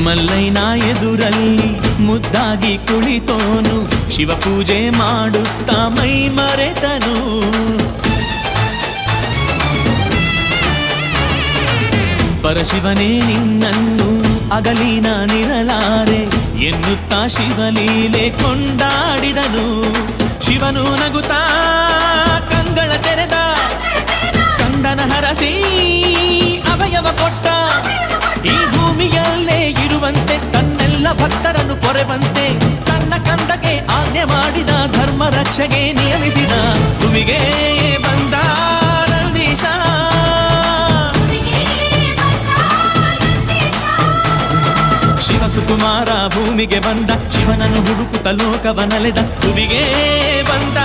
ಮಲ್ಲೈನ ಎದುರಲ್ಲಿ ಮುದ್ದಾಗಿ ಕುಳಿತೋನು ಶಿವಪೂಜೆ ಮಾಡುತ್ತಾ ಮೈ ಮರೆತನು. ಪರಶಿವನೇ ನಿನ್ನನ್ನು ಅಗಲಿ ನಾನಿರಲಾರೆ ಎನ್ನುತ್ತಾ ಶಿವಲೀಲೆ ಕೊಂಡಾಡಿದನು. ಶಿವನು ನಗುತ್ತಾ ಕಂಗಳ ತೆರೆದ, ಕಂದನ ಹರಸಿ ಅಭಯವ ಕೊಟ್ಟ. ಈ ಭೂಮಿಯಲ್ಲೇ ಇರುವಂತೆ ತನ್ನೆಲ್ಲ ಭಕ್ತರನ್ನು ಪೊರೆವಂತೆ ತನ್ನ ಕಂದಕ್ಕೆ ಆಜ್ಞೆ ಮಾಡಿದ, ಧರ್ಮ ರಕ್ಷೆಗೆ ನಿಯಮಿಸಿದ. ಭೂಮಿಗೆ ಬಂದ ನಂದೀಶ, ಶಿವ ಸುಕುಮಾರ ಭೂಮಿಗೆ ಬಂದ, ಶಿವನನ್ನು ಹುಡುಕುತ್ತ ಲೋಕವನಲೆದ. ಭೂಮಿಗೆ ಬಂದ